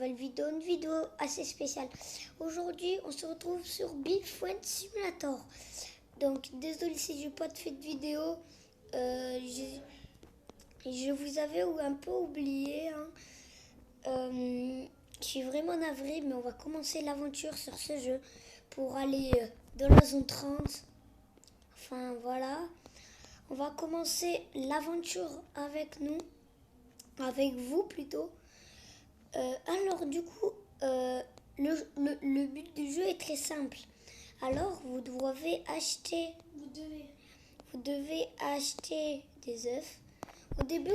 nouvelle vidéo, une vidéo assez spéciale. Aujourd'hui, on se retrouve sur Bifriend Simulator. Donc, désolé si j'ai pas fait de vidéo. Je vous avais un peu oublié. Je suis vraiment navrée, mais on va commencer l'aventure sur ce jeu pour aller dans la zone 30. Enfin, voilà. On va commencer l'aventure avec nous. Avec vous plutôt. Alors du coup, le but du jeu est très simple. Alors vous devez acheter des œufs. Au début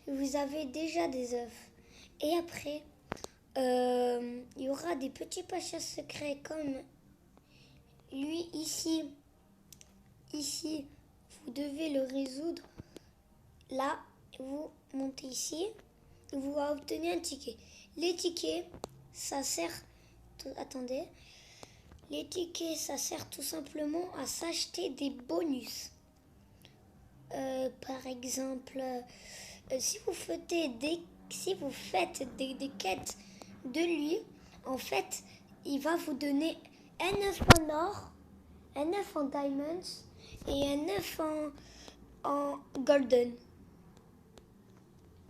vous avez déjà des œufs. Et après, il y aura des petits pachas secrets comme lui ici. Ici, vous devez le résoudre. Là, vous montez ici. Vous obtenez un ticket. Les tickets, ça sert... Attendez. Les tickets, ça sert tout simplement à s'acheter des bonus. Par exemple, si vous faites des quêtes de lui, en fait, il va vous donner un œuf en or, un œuf en diamonds et un œuf en golden.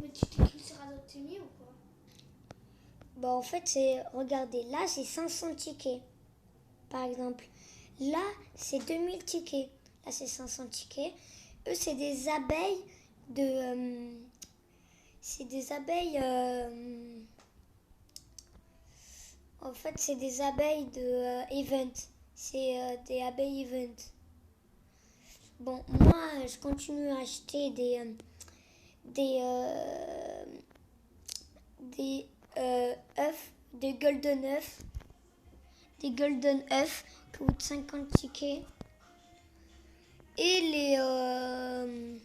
Mais tu sais qu'il sera obtenu ou quoi? Bah en fait, regardez, là c'est 500 tickets, par exemple. Là, c'est 2000 tickets. Là, c'est 500 tickets. Eux, c'est des abeilles de... c'est des abeilles... en fait, c'est des abeilles de event. C'est des abeilles event. Bon, moi, je continue à acheter des œufs, des golden œufs. Des golden œufs qui coûtent 50 tickets. Et les œufs.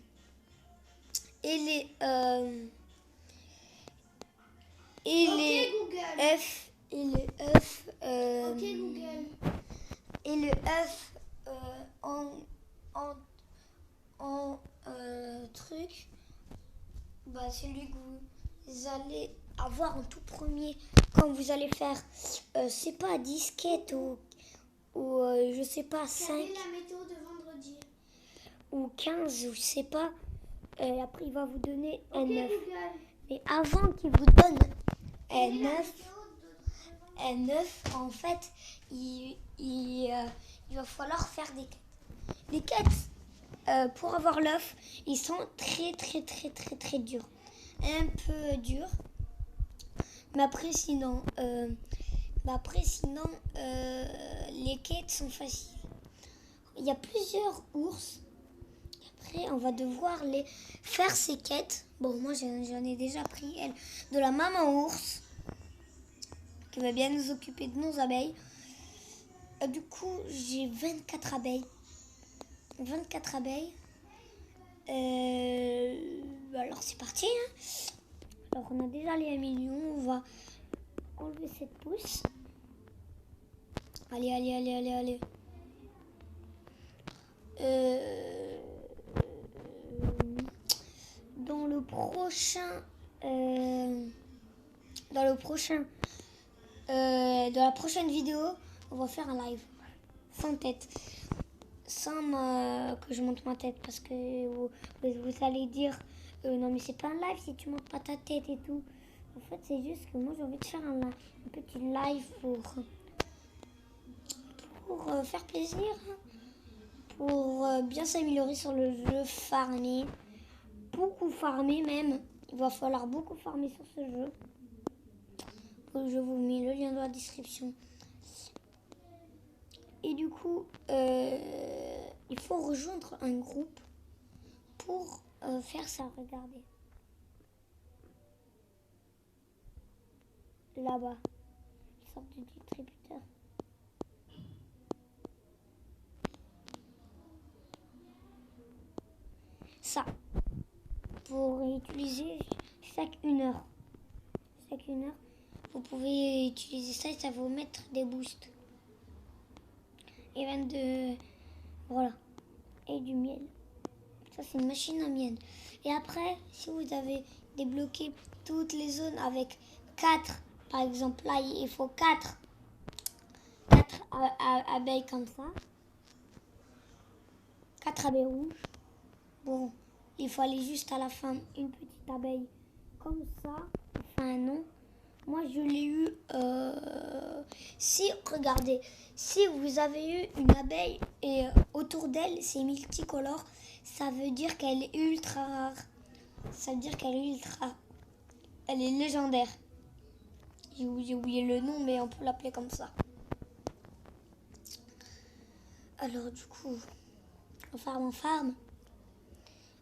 Ok Google. Et le œuf en truc, bah, celui que vous allez avoir en tout premier quand vous allez faire, c'est pas disquette ou je sais pas, 5 Quelle est la météo de vendredi? ou 15 ou je sais pas. Après, il va vous donner un Ok œuf. Google. Mais avant qu'il vous donne Quelle est la un œuf, météo de en fait, il va falloir faire des quêtes. Les quêtes, pour avoir l'œuf, ils sont très très très très très durs. Un peu durs. Mais après, sinon, les quêtes sont faciles. Il y a plusieurs ours. Après, on va devoir les faire ces quêtes. Bon, moi, j'en ai déjà pris, elle, de la maman ours, qui va bien nous occuper de nos abeilles. Du coup, j'ai 24 abeilles. 24 abeilles. Alors, c'est parti. Hein. Alors, on a déjà les 1 million. On va enlever cette pousse. Allez, allez, allez, allez, allez. Dans la prochaine vidéo, on va faire un live sans tête, sans que je monte ma tête, parce que vous allez dire non mais c'est pas un live si tu montes pas ta tête et tout. En fait, c'est juste que moi j'ai envie de faire un petit live pour faire plaisir, pour bien s'améliorer sur le jeu, farmer, beaucoup farmer même. Il va falloir beaucoup farmer sur ce jeu. Je vous mets le lien dans la description. Et du coup, il faut rejoindre un groupe pour faire ça. Regardez. Là-bas. Ils sortent du distributeur. Ça. Pour utiliser chaque 1 heure. Chaque 1 heure. Vous pouvez utiliser ça et ça va vous mettre des boosts. Et voilà. Et du miel. Ça, c'est une machine à miel. Et après, si vous avez débloqué toutes les zones avec 4 Par exemple, là, il faut 4 abeilles comme ça. 4 abeilles rouges. Bon, il faut aller juste à la fin, une petite abeille comme ça. Enfin, non. Moi, je l'ai eu... Si, regardez, si vous avez eu une abeille et autour d'elle, c'est multicolore, ça veut dire qu'elle est ultra rare. Ça veut dire qu'elle est ultra... Elle est légendaire. J'ai oublié le nom, mais on peut l'appeler comme ça. Alors, du coup, on farme.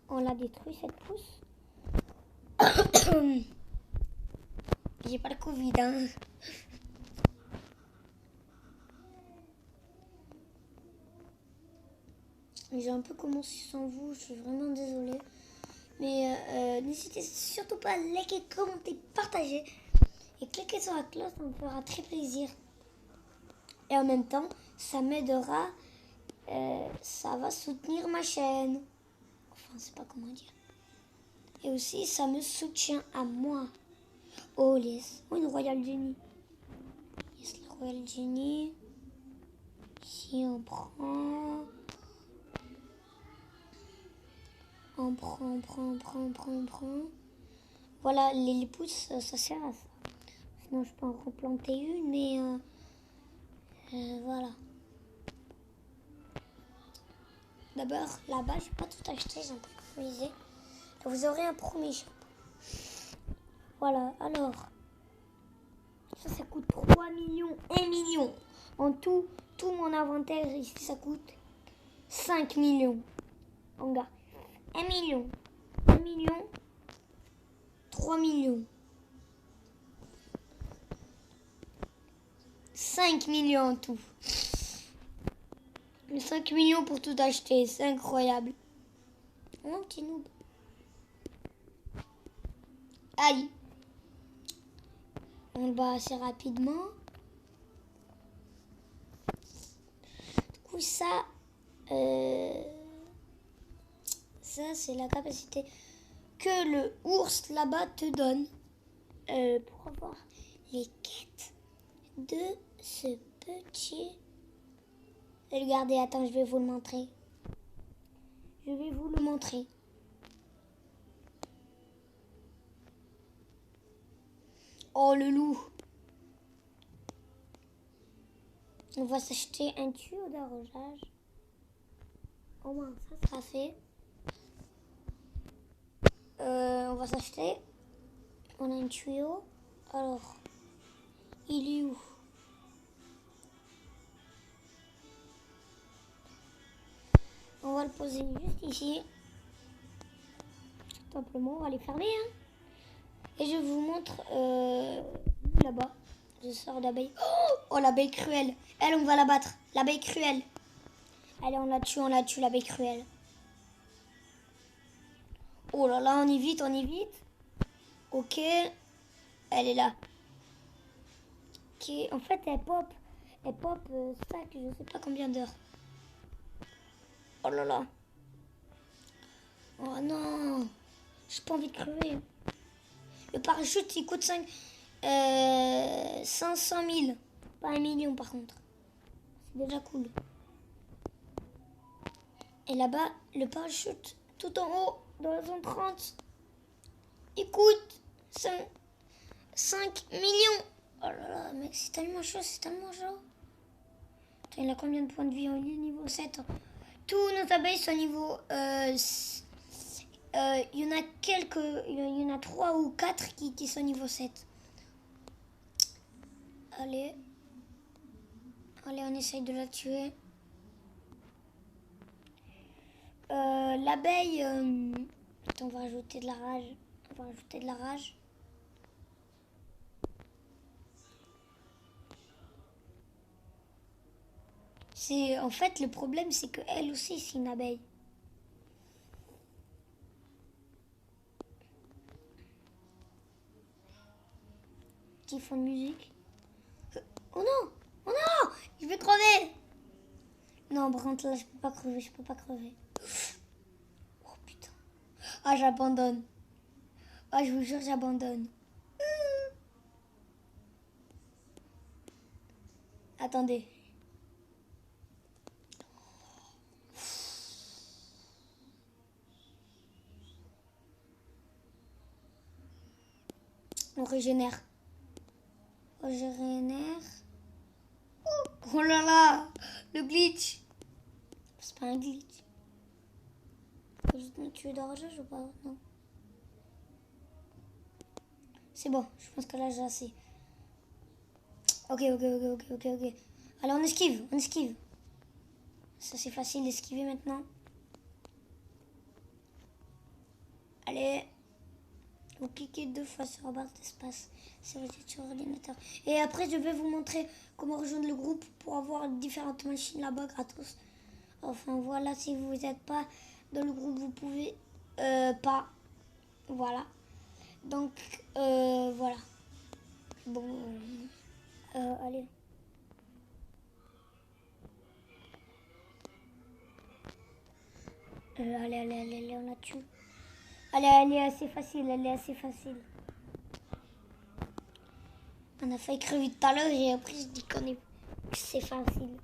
On l'a détruit, cette pousse. J'ai pas le Covid, hein. J'ai un peu commencé sans vous, je suis vraiment désolée. Mais n'hésitez surtout pas à liker, commenter, partager. Et cliquez sur la cloche, ça me fera très plaisir. Et en même temps, ça m'aidera. Ça va soutenir ma chaîne. Enfin, je sais pas comment dire. Et aussi, ça me soutient à moi. Oh, yes. Oh, une Royal Genie. Yes, la Royal Genie. Si on prend... On prend. Voilà, les pousses, ça sert à ça. Sinon, je peux en replanter une, mais voilà. D'abord, là-bas, je n'ai pas tout acheté, j'ai un peu customisé. Vous aurez un premier shop. Voilà, alors. Ça coûte 3 millions, 1 million. En tout mon inventaire ici, ça coûte 5 millions. Regarde. 1 million, 3 millions. 5 millions en tout. 5 millions pour tout acheter, c'est incroyable. Oh, petit noob. Aïe. On le bat assez rapidement. Du coup, ça c'est la capacité que le ours là-bas te donne pour avoir les quêtes de ce petit... Regardez, attends, je vais vous le montrer. Oh, le loup. On va s'acheter un tuyau d'arrosage. Au moins, ça sera fait. On va s'acheter. On a un tuyau. Alors, il est où? On va le poser juste ici. Tout simplement, on va les fermer. Hein. Et je vous montre là-bas. Je sors d'abeille. Oh, l'abeille cruelle. Elle, on va la battre. L'abeille cruelle. Allez, on la tue, l'abeille cruelle. Oh là là, on y vite. Ok. Elle est là. Ok, en fait, elle pop ça que je sais pas combien d'heures. Oh là là. Oh non. J'ai pas envie de crever. Le parachute, il coûte 500 000. Pas 1 million, par contre. C'est déjà cool. Et là-bas, le parachute, tout en haut, dans la zone 30, il coûte 5 millions. Oh là là, mec, c'est tellement chaud. Attends, il a combien de points de vie? Il est niveau 7. Tous nos abeilles sont niveau... il y en a il y en a 3 ou 4 qui sont niveau 7. Allez, on essaye de la tuer. L'abeille... Attends, on va rajouter de la rage. En fait, le problème, c'est qu'elle aussi, c'est une abeille. Petit fond de musique. Oh non, je vais crever. Non, par contre, là, je peux pas crever. Oh putain. Ah, j'abandonne. Ah, je vous jure, j'abandonne. Attendez. On régénère. On régénère. Oh là là, le glitch. C'est pas un glitch. Je me tue d'orage ou pas? Non. C'est bon, je pense que là j'ai assez. Ok. Allez, on esquive. Ça c'est facile d'esquiver maintenant. Allez. Vous cliquez 2 fois sur la barre d'espace si vous êtes sur l'ordinateur. Et après, je vais vous montrer comment rejoindre le groupe pour avoir différentes machines là-bas gratos. Enfin, voilà, si vous n'êtes pas dans le groupe, vous pouvez pas. Voilà. Donc, voilà. Bon, allez. Allez, on la tue. Allez, elle est assez facile. On a failli crever tout à l'heure et après je dis que c'est facile.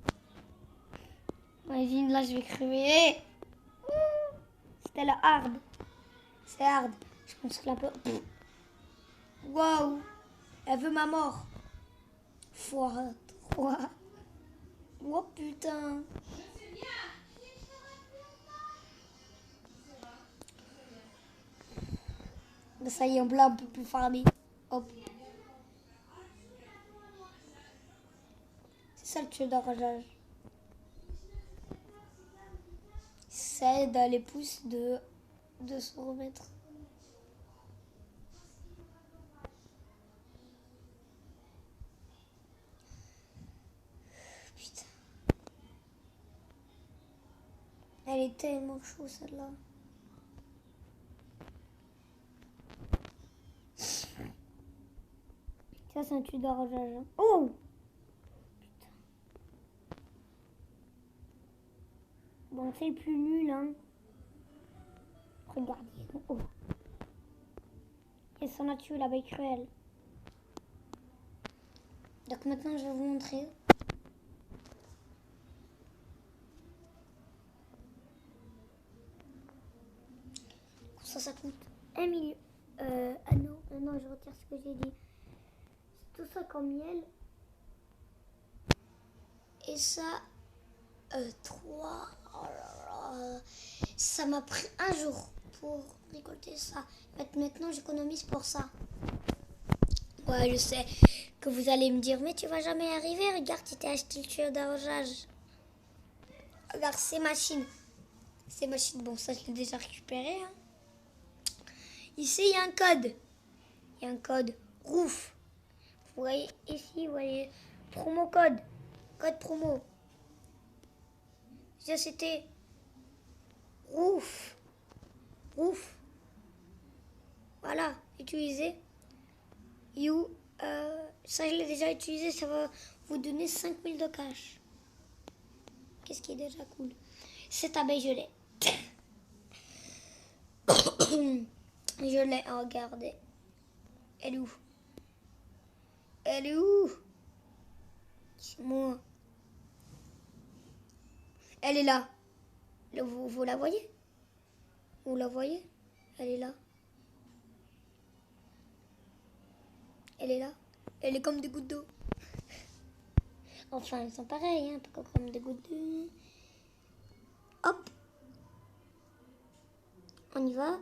Imagine, là je vais crever. C'était la hard. C'est hard. Je pense que la peur. Waouh. Elle veut ma mort. Foire 3. Oh putain. Ça y est, on blanc un peu plus farmé. Hop. C'est ça le tueur d'arrachage. C'est dans les pouces de se remettre. Putain. Elle est tellement chaude celle-là. Ça c'est un tueur d'arrachage. Oh! Bon, c'est le plus nul, hein. Regardez. Oh. Et son a tué l'abeille cruelle. Donc maintenant, je vais vous montrer. Ça coûte 1 million. Non, je retire ce que j'ai dit. C'est tout ça comme miel. Et ça, 3. Oh là là. Ça m'a pris 1 jour pour récolter ça. Maintenant, j'économise pour ça. Ouais, je sais que vous allez me dire, mais tu vas jamais y arriver. Regarde, tu t'es acheté le tueur d'arrosage. Regarde, ces machines. Bon, ça, je l'ai déjà récupéré. Hein. Ici, il y a un code. Il y a un code ROOF. Vous voyez ici, vous voyez promo code. Code promo. Ça, c'était ROOF. ROOF. Voilà, utilisez. Ça, je l'ai déjà utilisé. Ça va vous donner 5000 de cash. Qu'est-ce qui est déjà cool? Cette abeille, je l'ai. Je l'ai, regardez. Elle est où? Elle est où? C'est moi. Elle est là. Vous la voyez? Vous la voyez? Elle est là. Elle est là. Elle est comme des gouttes d'eau. Enfin, elles sont pareilles, hein, pas comme des gouttes d'eau. Hop. On y va.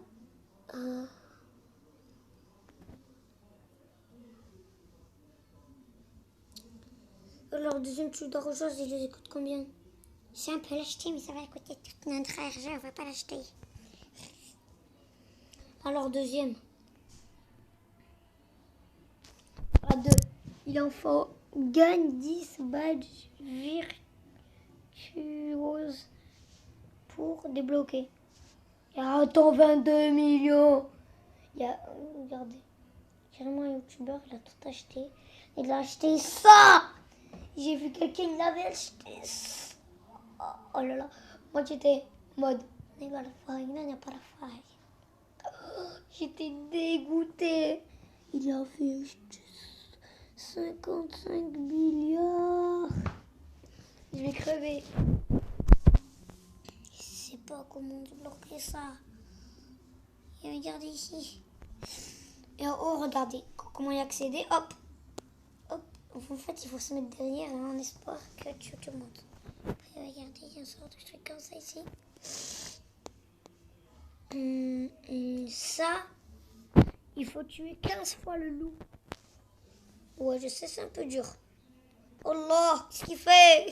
Alors, deuxième tueur d'arrosage, il les coûte combien? Si on peut l'acheter, mais ça va coûter tout notre argent, on va pas l'acheter. Alors, deuxième. À 2. Il en faut gagne 10 badges virtuoses pour débloquer. Et attends, 22 millions. Regardez. Carrément, un youtubeur, il a tout acheté. Il a acheté ça. J'ai vu quelqu'un, il avait acheté ça. Oh là là. Moi, j'étais en mode, il n'y a pas la faille, il n'y a pas la faille. J'étais dégoûtée. Il a fait acheter 55 milliards. vais crever. Je sais pas comment débloquer ça. Et regardez ici. Et en haut, regardez comment y accéder. Hop. Hop. En fait, il faut se mettre derrière hein, en espoir que tu te montes. Après, regardez, il y a une sorte de truc comme ça ici. Ça, il faut tuer 15 fois le loup. Ouais, je sais, c'est un peu dur. Oh là, qu'est-ce qu'il fait?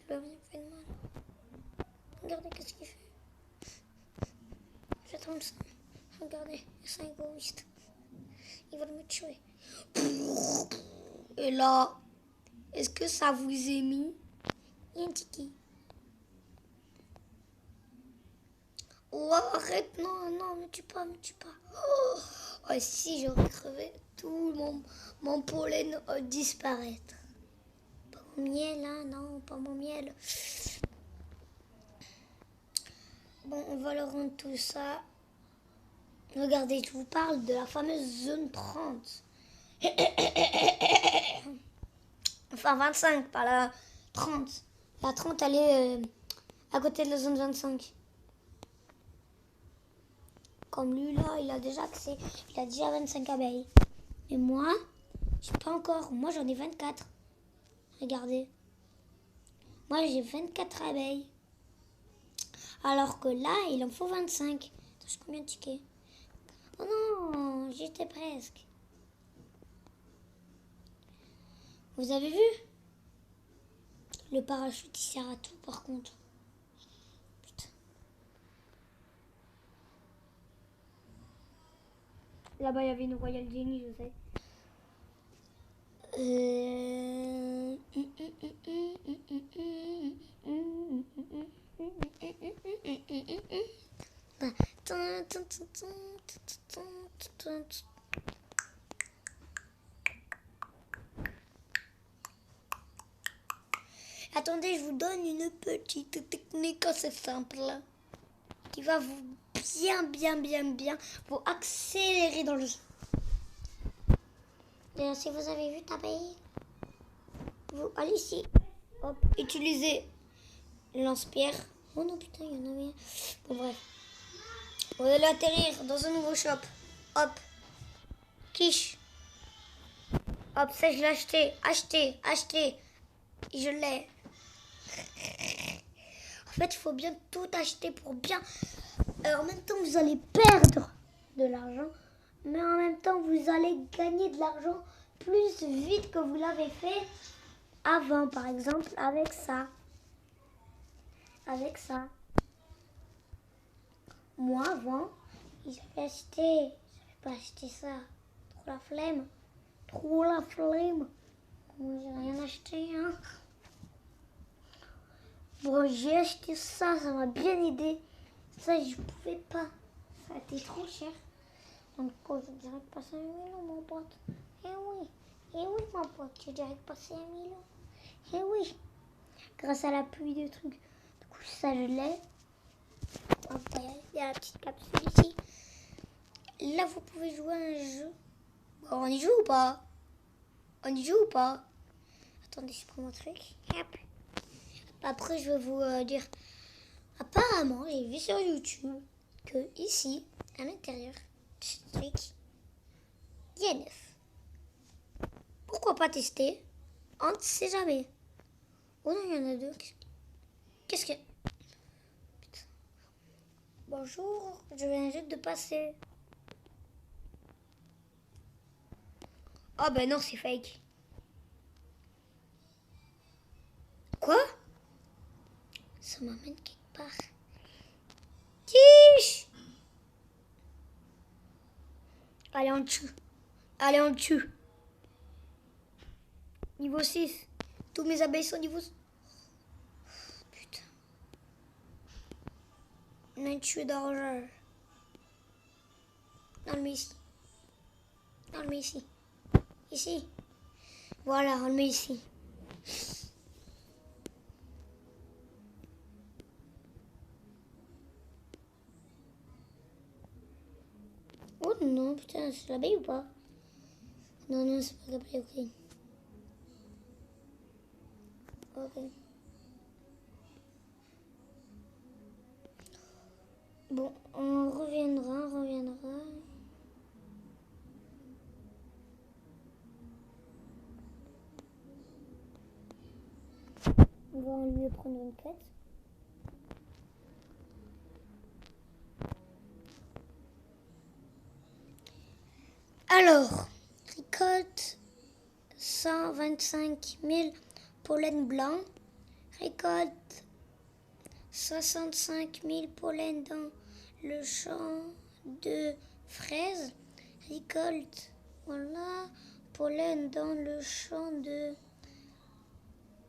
Il a rien fait de mal. Regardez qu'est-ce qu'il fait. J'attends ça. Regardez, c'est un égoïste. Il va me tuer. Et là, est-ce que ça vous est mis? Il y a un tiki. Oh, arrête, non, non, me tue pas, me tue pas. Oh, si j'aurais crevé, tout mon pollen va disparaître. Pas mon miel, hein, non, pas mon miel. Bon, on va leur rendre tout ça. Regardez, je vous parle de la fameuse zone 30. Enfin, 25, pas la 30. La 30, elle est à côté de la zone 25. Comme lui, là, il a déjà accès. Il a déjà 25 abeilles. Et moi, j'ai pas encore. Moi, j'en ai 24. Regardez. Moi, j'ai 24 abeilles. Alors que là, il en faut 25. Attends, j'ai combien de tickets? Oh non, j'étais presque. Vous avez vu? Le parachute, il sert à tout, par contre. Putain. Là-bas, il y avait une Royal Jenny, je sais. Attendez, je vous donne une petite technique assez simple qui va vous bien vous accélérer dans le jeu. D'ailleurs, si vous avez vu taper, vous allez ici, hop, utilisez le lance-pierre. Oh non, putain, il y en avait. Bon, bref. Vous allez atterrir dans un nouveau shop. Hop, quiche. Hop, ça, je l'ai acheté. Acheté. Et je l'ai. En fait, il faut bien tout acheter pour bien. En même temps, vous allez perdre de l'argent. Mais en même temps, vous allez gagner de l'argent plus vite que vous l'avez fait avant, par exemple, avec ça. Moi, avant, j'avais pas acheté ça. Trop la flemme. Moi, j'ai rien acheté, hein. Bon, j'ai acheté ça, ça m'a bien aidé. Ça, je pouvais pas. Ça a été trop cher. Donc, j'ai direct passé 1 million, mon pote. Eh oui, mon pote, j'ai direct passé 1 million. Eh oui, grâce à la pluie de trucs. Du coup, ça, je l'ai. Il y a la petite capsule ici. Là, vous pouvez jouer à un jeu. Bon, on y joue ou pas? Attendez, je prends mon truc. Hop. Après, je vais vous dire. Apparemment, j'ai vu sur YouTube que ici, à l'intérieur de ce truc, il y a 9. Pourquoi pas tester? On ne sait jamais. Oh non, il y en a 2. Qu'est-ce que... Putain. Bonjour, je viens juste de passer. Oh ben non, c'est fake. Quoi? Ça m'amène quelque part. Quiche! Allez, on tue. Niveau 6. Tous mes abeilles sont niveau 6. Putain. On a tué d'argent. On le met ici. Ici. Voilà, on le met ici. Oh non, putain, c'est l'abeille ou pas? Non, c'est pas l'abeille, ok. Bon, on reviendra. On va lui prendre une quête. Alors, récolte 125 000 pollen blancs. Récolte 65 000 pollen dans le champ de fraises. Récolte, voilà, pollen dans le champ de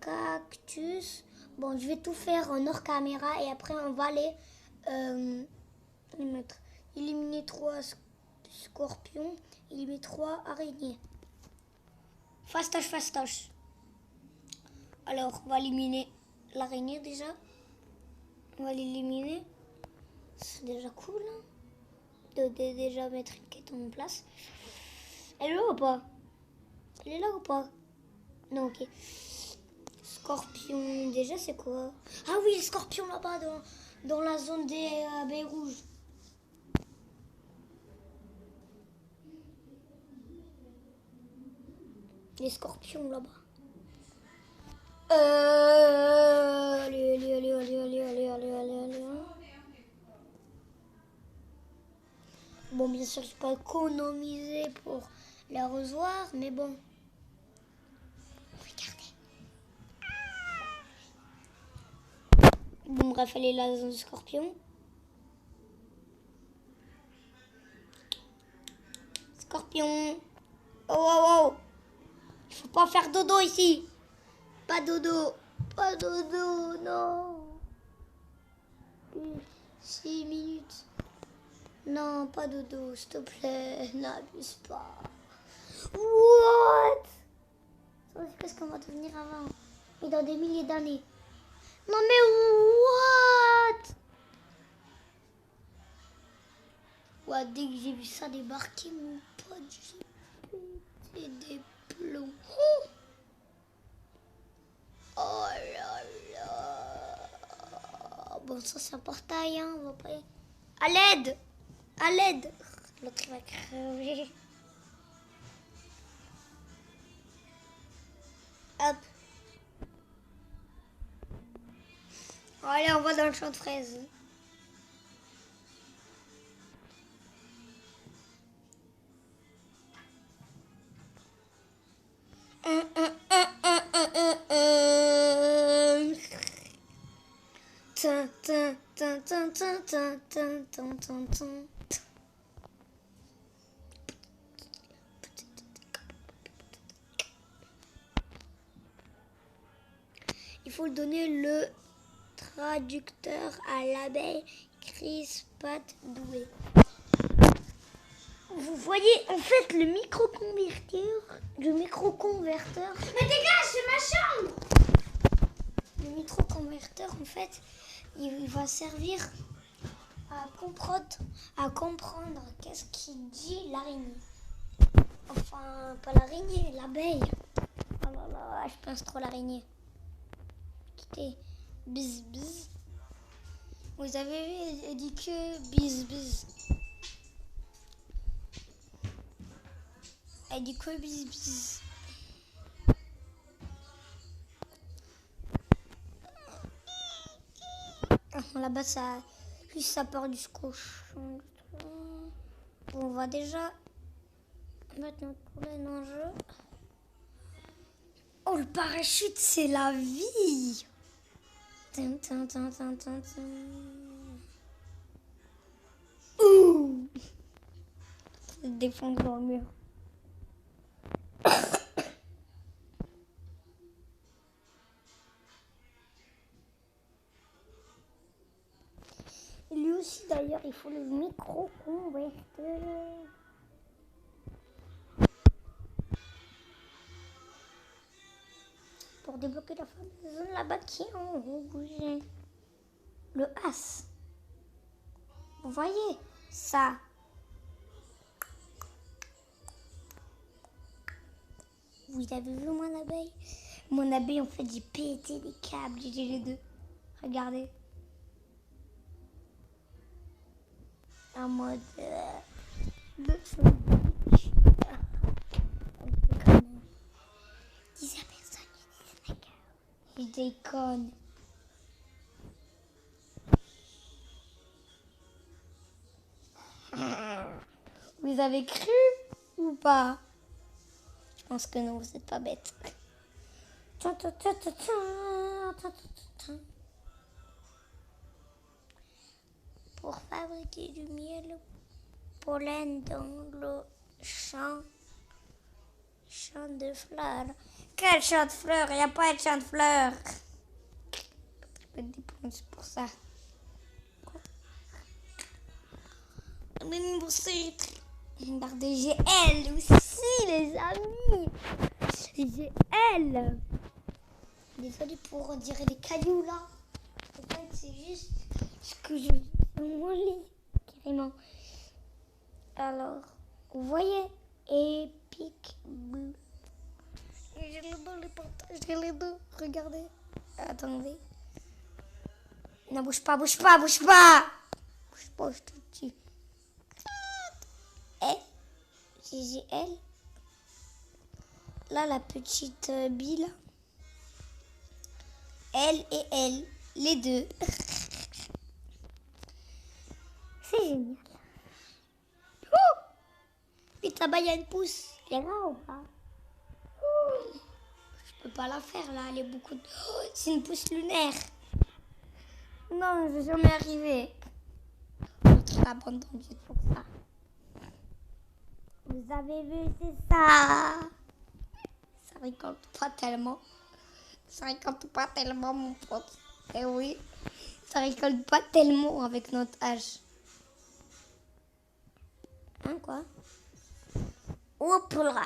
cactus. Bon, je vais tout faire en hors caméra et après on va aller mettre. Éliminer 3 scorpions, éliminer 3 araignées. Fastoche. Alors, on va éliminer l'araignée déjà. On va l'éliminer. C'est déjà cool hein, de déjà mettre une quête en place. Elle est là ou pas? Elle est là ou pas? Non, ok. Scorpion, déjà c'est quoi? Ah oui, les scorpions là-bas dans la zone des abeilles rouges. Les scorpions là-bas. Allez. Bon, bien sûr, je peux économiser pour les arrosoirs, mais bon. Regardez. Bon, bref, elle est là, la zone de scorpion. Scorpion. Oh. Il faut pas faire dodo ici. Pas dodo, non. 6 minutes. Non, pas dodo, s'il te plaît, n'abuse pas. What? Ça c'est ce qu'on va devenir avant. Mais dans des milliers d'années. Non mais what? Dès que j'ai vu ça débarquer, mon pote, j'ai pété des plombs. Oh là là. Bon, ça c'est un portail, hein, on va pas... À l'aide! L'autre il va crever. Hop. Allez, on va dans le champ de fraises. Il faut donner le traducteur à l'abeille Chris Pat Doué. Vous voyez en fait le microconverteur. Mais dégage, c'est ma chambre! Le microconverteur en fait, il va servir à comprendre qu'est-ce qu'il dit l'araignée. Enfin, pas l'araignée, l'abeille. Oh là là, je pense trop l'araignée. Quittez. Biz. Vous avez vu, elle dit que biz. Elle dit que biz. Là-bas, ça, plus ça part du cochon. Bon, on va déjà mettre notre pollen en jeu. Oh, le parachute, c'est la vie. Ouh. Ça défonce dans le mur. Lui aussi, d'ailleurs, il faut le micro-converteur. Pour débloquer la fameuse zone là-bas qui est en rouge. Le as. Vous voyez ça? Vous avez vu mon abeille? Mon abeille, en fait, j'ai pété des câbles, j'ai les deux. Regardez. en mode... Dis à personne, je déconne. Vous avez cru ou pas? Je pense que non, vous n'êtes pas bête. Pour fabriquer du miel, pollen dans le champ de fleurs. Quel champ de fleurs? Il n'y a pas de champ de fleurs. Je peux te dépendre pour ça. Regardez, j'ai elle aussi, les amis. J'ai elle. Désolée pour dire des cailloux là. En fait, c'est juste ce que je vis dans mon lit, carrément. Alors, vous voyez, épique bleu. J'ai les deux, les portages, j'ai les deux. Regardez. Attendez. Non, bouge pas, bouge pas, bouge pas. Bouge pas, je te tue. J'ai elle. Là, la petite bille. Elle et elle, les deux. C'est génial. Oh, vite là-bas, il y a une pousse. Elle est là ou pas? Je peux pas la faire là, elle est beaucoup... Oh, c'est une pousse lunaire. Non, je vais jamais arriver. Je l'abandonne juste pour ça. Vous avez vu, c'est ça. Ça récolte pas tellement. Ça récolte pas tellement, mon pote. Eh oui, ça récolte pas tellement avec notre âge. Hein, quoi? Hop là.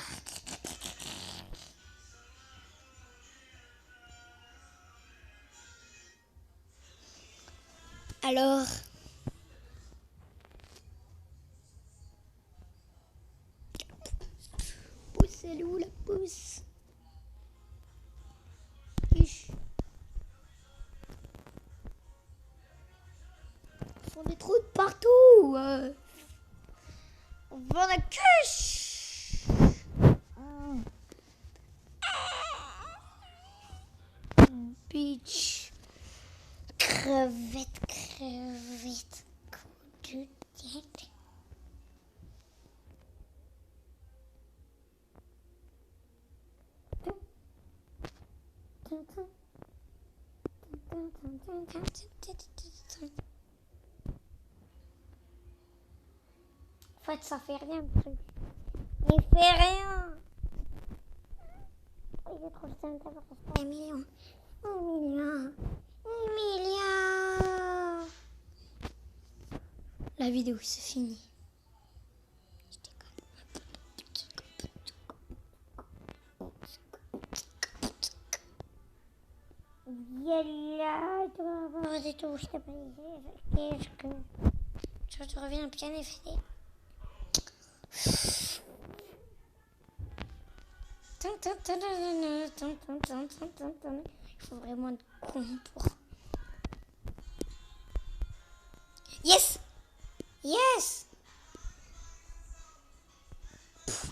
Alors... Pousse, elle est où la pousse? Ils font des trous de partout. On va la couche. Bitch. Crevette, crevette. Coup de tête. En fait, ça fait rien, le truc. Il fait rien. Il est trop simple d'avoir un million. Un million. Un million. La vidéo, c'est fini. Je te reviens bien effet. Il faut vraiment être con pour... Yes! Yes!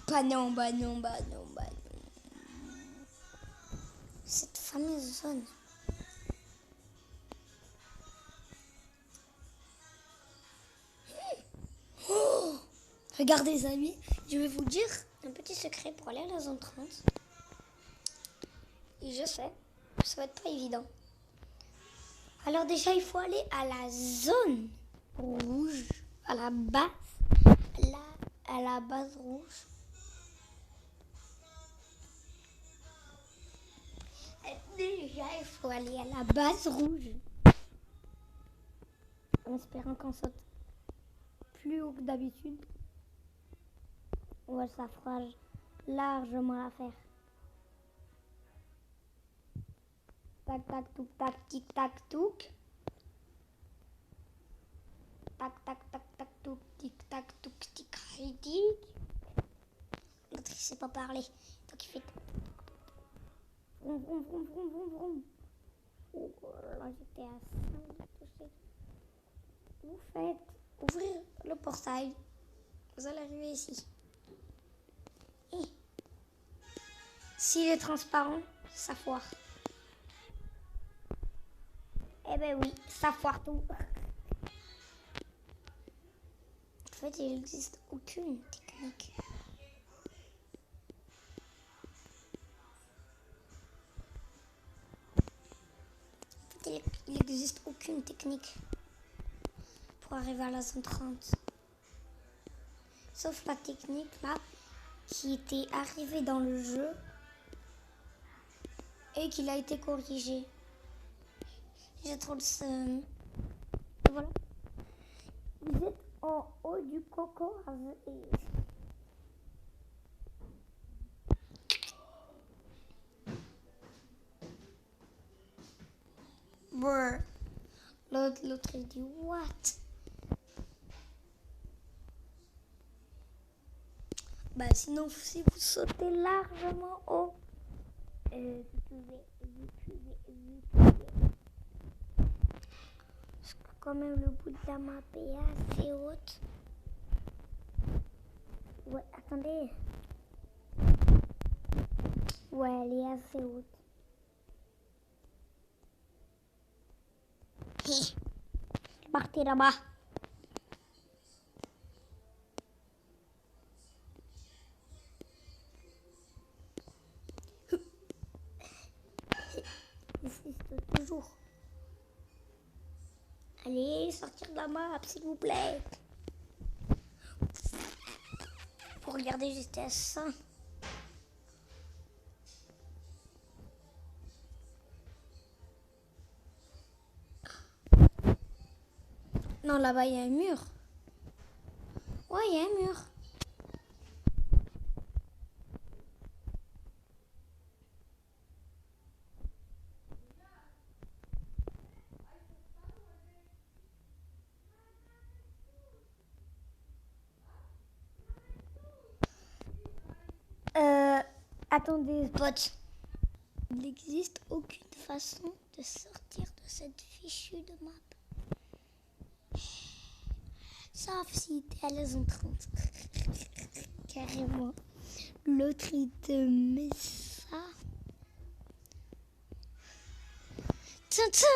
Bah non. Cette fameuse zone. Oh, regardez les amis, je vais vous dire un petit secret pour aller à la zone 30. Et je sais, ça va être pas évident. Alors déjà, il faut aller à la zone rouge, à la base, à la base rouge. Déjà, il faut aller à la base rouge. En espérant qu'on saute plus haut que d'habitude. Ouais, ça fera largement l'affaire. Tac, tac, touc, tac, tic, tac, touc. Tac, tac, tac, tac, touc, tic, tac, touc, tic, tic. L'autre, il sait pas parler. Donc, il fait... Vroom, vroom, vroom, vroom, vroom, vroom. Oh là, j'étais à 5 de toucher. Vous faites ouvrir le portail. Vous allez arriver ici. Et s'il est transparent, ça foire. Eh ben oui, ça foire tout. En fait, il n'existe aucune technique. Il n'existe aucune technique pour arriver à la zone 30. Sauf la technique là qui était arrivée dans le jeu et qui a été corrigée. J'ai trop le seum. Et voilà. Vous êtes en haut du coco. Brr. L'autre il dit what? Bah sinon si vous sautez largement haut, vous pouvez. Parce que quand même le bout de la map est assez haute. Ouais, attendez. Ouais, elle est assez haute. Partez là-bas. Insiste toujours. Allez, sortir de la map, s'il vous plaît. Pour regarder justesse ça. Non, là-bas, il y a un mur. Ouais, il y a un mur. Attendez, potes. Il n'existe aucune façon de sortir de cette fichue de map. Sauf si t'es à la zone 30. Carrément. L'autre, il te met ça. Tintin.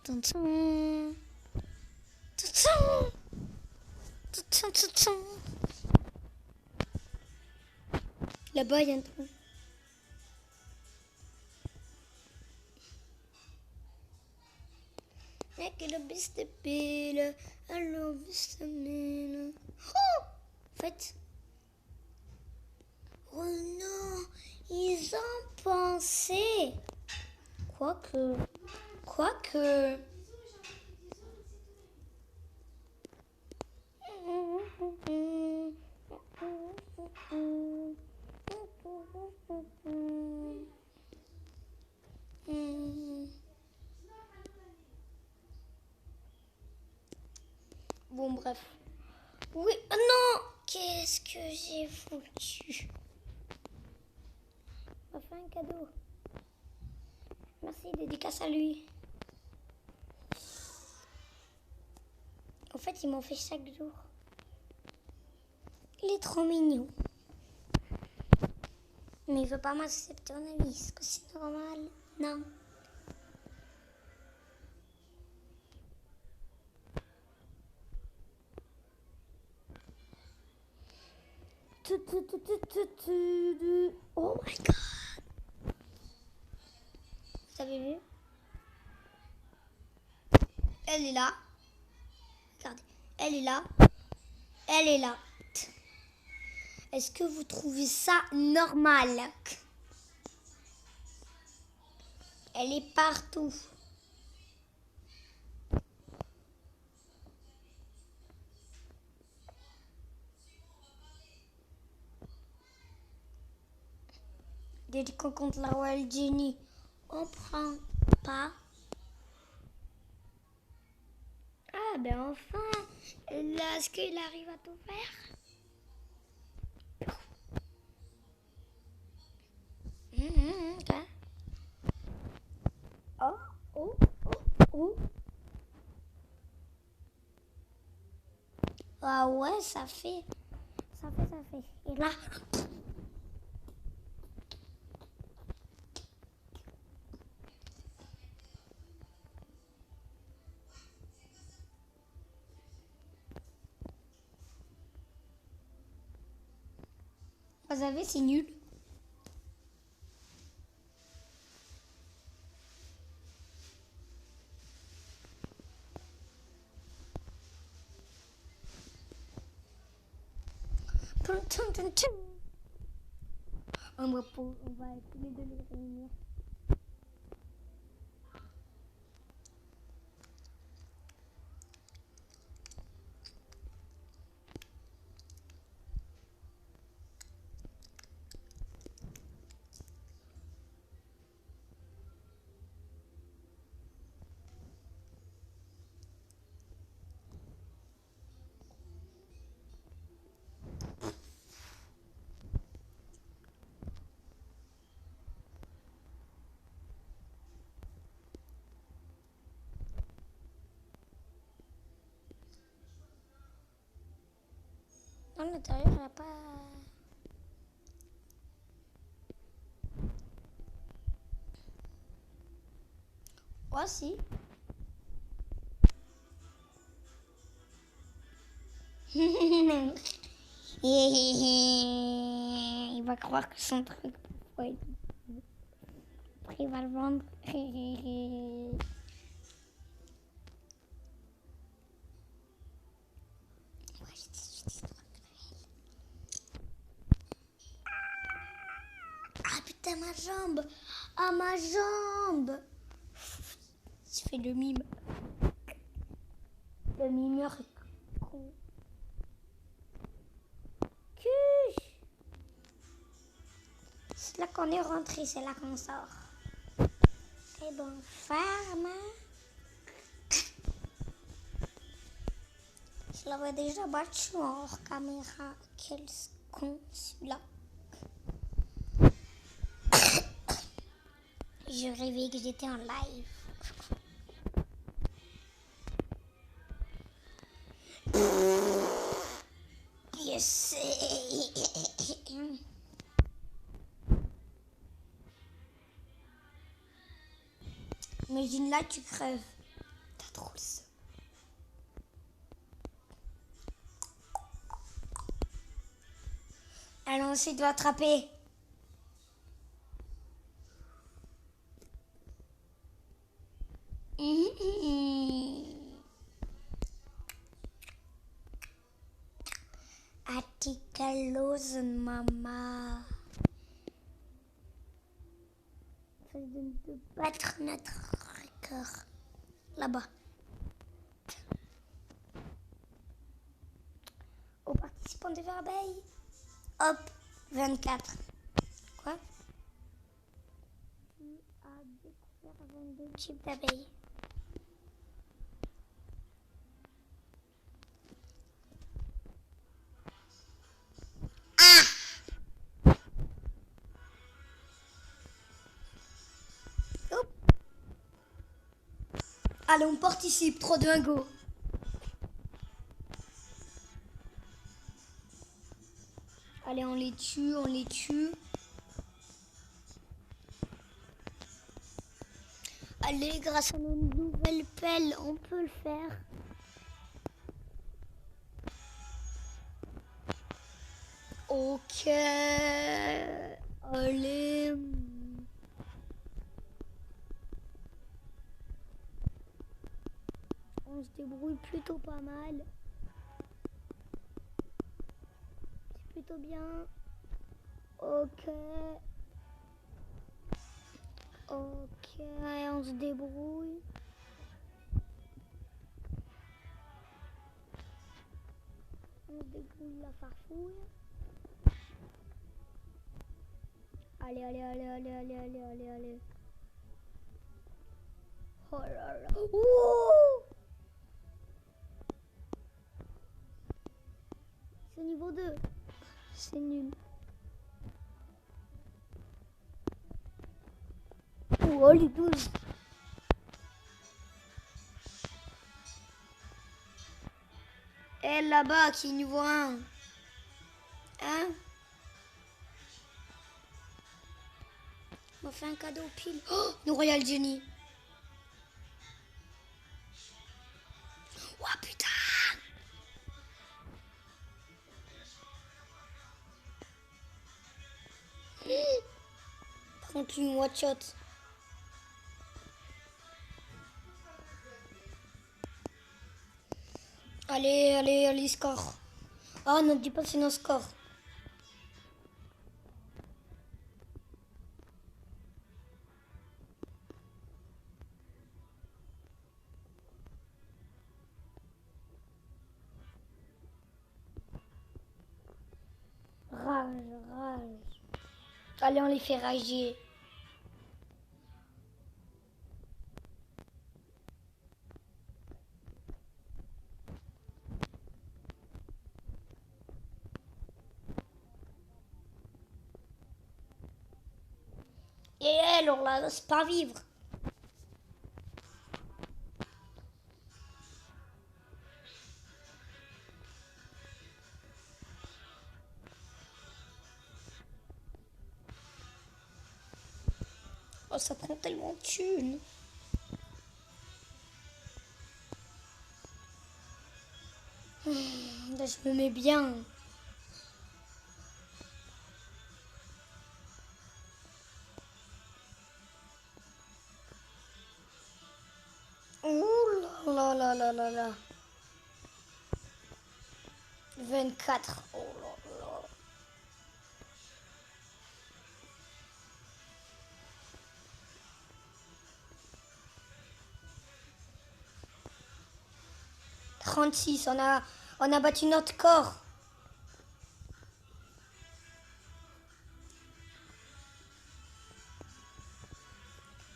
Tintin. Tintin. Tintin, tintin. Là-bas, il y a un trou. Avec le bus de pile, alors bus de mille. Oh! En fait. Oh non! Ils ont pensé. Quoique. Bon, bref. Oui, oh non! Qu'est-ce que j'ai foutu? On m'a fait un cadeau. Merci, dédicace à lui. En fait, ils m'en fait chaque jour. Il est trop mignon. Mais il veut pas m'accepter en ami. Est-ce que c'est normal? Non. Oh my god. Vous avez vu? Elle est là. Regardez. Elle est là. Elle est là. Est-ce que vous trouvez ça normal? Elle est partout. Dès qu'on compte la Royal Genie, on prend pas. Ah ben enfin, là, est-ce qu'il arrive à tout faire? Okay. Oh. Ah ouais, ça fait. Et là. Vous savez, c'est nul. On va tous les deux les réunir. À l'intérieur, il n'y a pas... Oh, si. Il va croire que son truc... Ouais. Après, il va le vendre. Ah putain, ma jambe! Ah, ma jambe! Tu fais le mime. Le mimeur con. Cuche! C'est là qu'on est rentré, c'est là qu'on sort. Et bon, ferme. Je l'avais déjà battu en hors caméra. Quel con celui-là. Je rêvais que j'étais en live. Yes. Imagine là, tu crèves. T'as trop le seum. Allons, ensuite, doit attraper. Atticalosen, Mama. De battre notre record. Là-bas. Aux participants de Verbeil. Hop, 24. Quoi? Tu as découvert 22 types d'abeilles. Allez, on participe, 3, 2, 1, go. Allez, on les tue, Allez, grâce à nos nouvelles pelles, on peut le faire. Ok. Allez. On se débrouille plutôt pas mal. C'est plutôt bien. Ok. Ok, on se débrouille. On se débrouille la farfouille. Allez. Oh là là. Ouh! C'est niveau 2. C'est nul. Oh, les 12. Et elle là-bas qui est niveau 1. Hein? On m'a fait un cadeau pile. Oh, nous Royal Jenny. Oh putain! Par contre, une watch shot. Allez, allez, allez, score. Oh, ne dis pas c'est nos scores. Rage, rage. Allez, on les fait rager. Et elle, on la laisse pas vivre. Oh, ça prend tellement de thunes. Là, je me mets bien. Ouh là là là là là. 24. Oh là là. « 36, on a battu notre corps.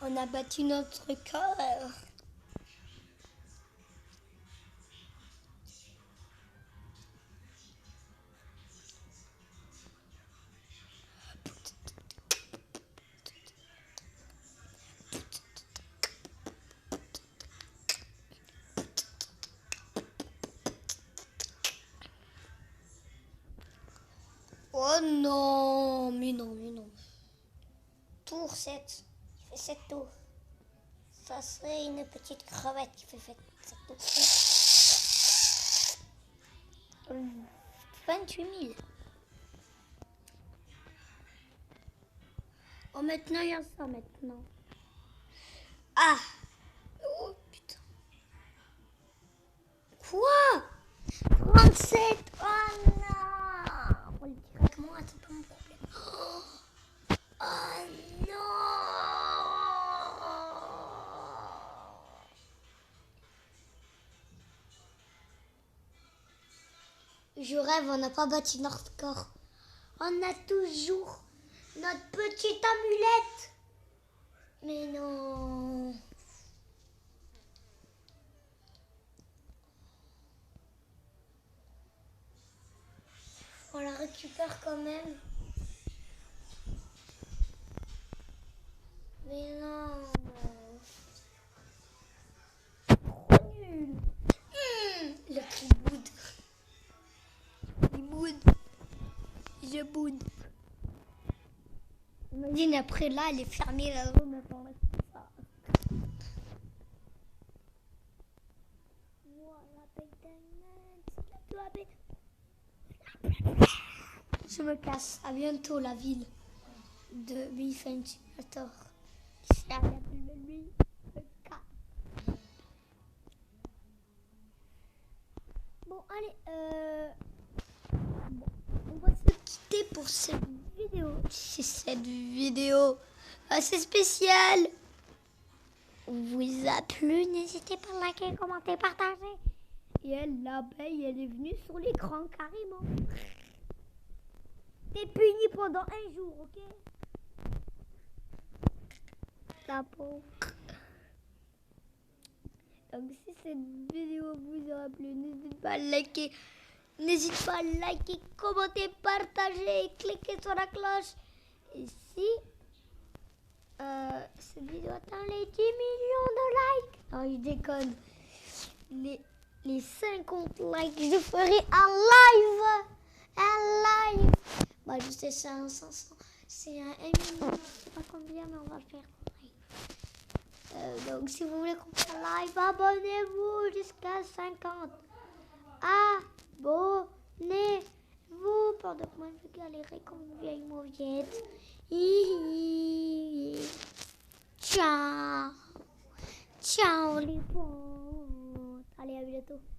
On a battu notre corps. Oh non, mais non, mais non. Tour 7. Il fait 7 tours. Ça serait une petite crevette qui fait 7 tours. 28 000. Oh, maintenant, il y a ça, maintenant. Ah! Oh, putain. Quoi? 37. Oh non! On le dit directement, c'est pas mon problème. Oh non! Je rêve, on n'a pas battu notre score. On a toujours notre petite amulette. Mais non. On la récupère quand même. Mais non. Trop nul. Le qui boude. Il boude. Je boude. Imagine après là, elle est fermée la zone. Attends, là, c'est ça. Je me casse. À bientôt la ville de Bifan Simulator. C'est à la plus belle nuit. Bon, allez. Bon, on va se quitter pour cette vidéo. C'est cette vidéo assez spéciale. Vous a plu, n'hésitez pas à liker, commenter, partager. Et elle, l'abeille, elle est venue sur l'écran carrément. T'es puni pendant un jour, ok? La pauvre. Donc si cette vidéo vous aura plu, n'hésitez pas à liker. N'hésitez pas à liker, commenter, partager et cliquer sur la cloche. Et si cette vidéo atteint les 10 millions de likes, non, je déconne. les 50 likes, je ferai un live. Un live. Bah, je sais, c'est un 500. C'est un M. Je sais pas combien, mais on va le faire en live. Donc, si vous voulez qu'on fasse un live, abonnez-vous jusqu'à 50. Abonnez-vous pendant que moi je galérais comme une vieille mauviette. Ciao. Ciao les potes. Allez, à bientôt.